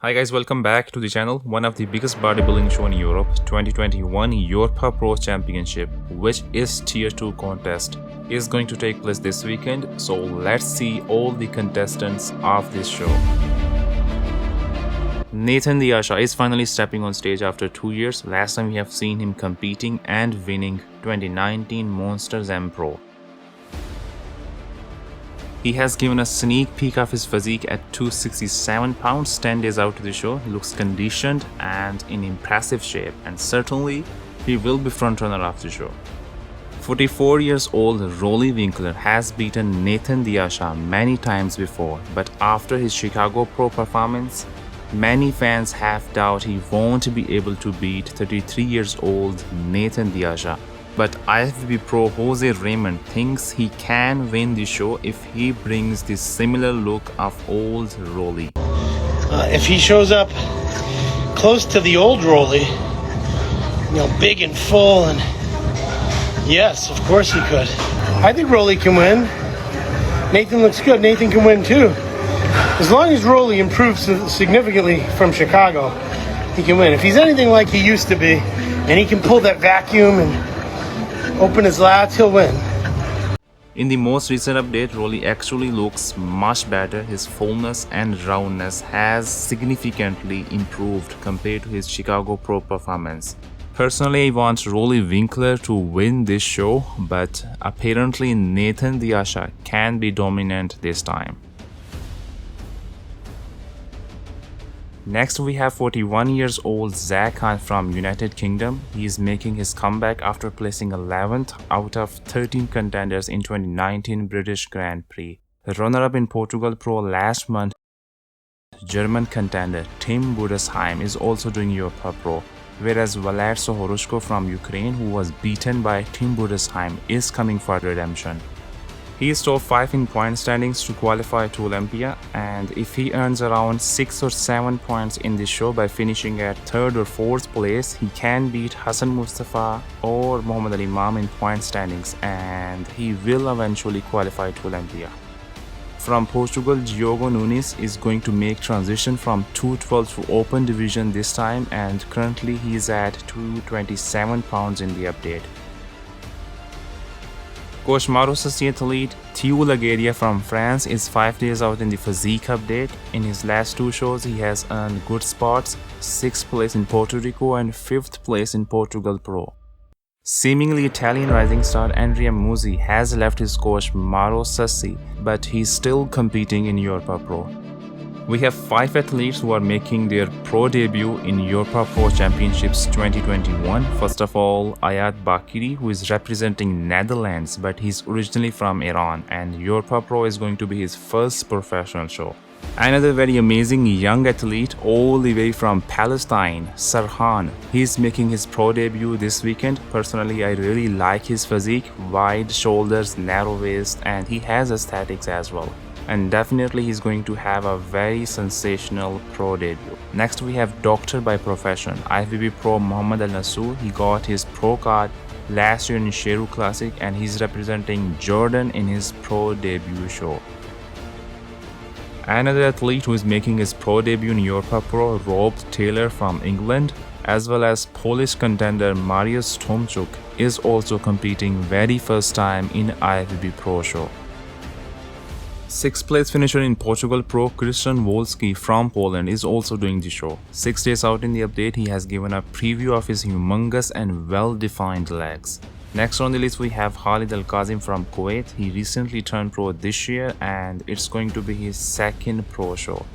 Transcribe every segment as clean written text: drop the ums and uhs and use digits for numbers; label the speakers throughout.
Speaker 1: Hi guys, welcome back to the channel. One of the biggest bodybuilding show in Europe, 2021 Europa Pro Championship, which is tier 2 contest, is going to take place this weekend. So let's see all the contestants of this show. Deasha is finally stepping on stage after 2 years. Last time we have seen him competing and winning 2019 Monsters M Pro. He has given a sneak peek of his physique at 267 pounds 10 days out to the show. He looks conditioned and in impressive shape, and certainly he will be frontrunner of the show. 44 years old Roelly Winklaar has beaten Deasha many times before, but after his Chicago Pro performance, many fans have doubt he won't be able to beat 33 years old Deasha. But IFBB Pro Jose Raymond thinks he can win the show if he brings the similar look of old Roelly.
Speaker 2: If he shows up close to the old Roelly, big and full, and yes, of course he could. I think Roelly can win. Nathan looks good. Nathan can win too. As long as Roelly improves significantly from Chicago, he can win. If he's anything like he used to be, and he can pull that vacuum and open his lats, he'll win.
Speaker 1: In the most recent update, Roelly actually looks much better. His fullness and roundness has significantly improved compared to his Chicago Pro performance. Personally, I want Roelly Winklaar to win this show, but apparently Deasha can be dominant this time. Next we have 41 years old Zack from United Kingdom. He is making his comeback after placing 11th out of 13 contenders in 2019 British Grand Prix. Runner-up in Portugal Pro last month, German contender Tim Budesheim is also doing Europa Pro, whereas Valert Sohorushko from Ukraine, who was beaten by Tim Budesheim, is coming for redemption. He is top 5 in point standings to qualify to Olympia, and if he earns around 6 or 7 points in this show by finishing at 3rd or 4th place, he can beat Hassan Mustafa or Muhammad Ali Imam in point standings, and he will eventually qualify to Olympia. From Portugal, Diogo Nunes is going to make transition from 212 to open division this time, and currently he is at 227 pounds in the update. Coach Maros's athlete Thre Lagaria from France is 5 days out in the physique update. In his last 2 shows, he has earned good spots, 6th place in Puerto Rico and 5th place in Portugal Pro. Seemingly Italian rising star Andrea Muzi has left his coach Maro Sassi, but he's still competing in Europa Pro. We have 5 athletes who are making their pro debut in Europa Pro Championships 2021. First of all, Ayat Bakiri, who is representing Netherlands, but he's originally from Iran, and Europa Pro is going to be his first professional show. Another very amazing young athlete all the way from Palestine, Sarhan. He's making his pro debut this weekend. Personally, I really like his physique, wide shoulders, narrow waist, and he has aesthetics as well. And definitely he's going to have a very sensational pro debut. Next we have doctor by profession, IFBB Pro Mohammad Al Nassour. He got his pro card last year in Sheru Classic, and he's representing Jordan in his pro debut show. Another athlete who is making his pro debut in Europa Pro, Rob Taylor from England, as well as Polish contender Mariusz Tomczuk, is also competing very first time in IFBB Pro show. 6th place finisher in Portugal Pro, Krystian Wolski from Poland, is also doing the show. 6 days out in the update, he has given a preview of his humongous and well-defined legs. Next on the list we have Khalid Al Kazim from Kuwait. He recently turned pro this year, and it's going to be his 2nd pro show.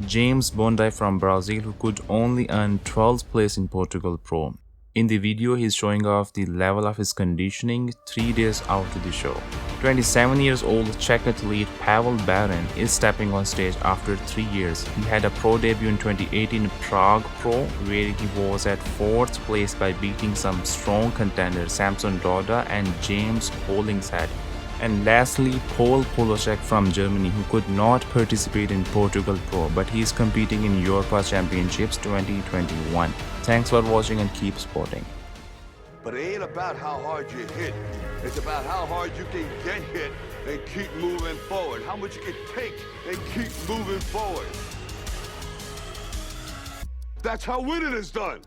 Speaker 1: James Bondi from Brazil, who could only earn 12th place in Portugal Pro. In the video, he's showing off the level of his conditioning 3 days out to the show. 27 years old Czech athlete Pavel Baron is stepping on stage after 3 years. He had a pro debut in 2018 Prague Pro, where he was at 4th place by beating some strong contenders Samson Doda and James Hollingshead. And lastly, Poloczek from Germany, who could not participate in Portugal Pro, but he is competing in Europa Championships 2021. Thanks for watching and keep sporting.
Speaker 3: But it ain't about how hard you hit. It's about how hard you can get hit and keep moving forward. How much you can take and keep moving forward. That's how winning is done.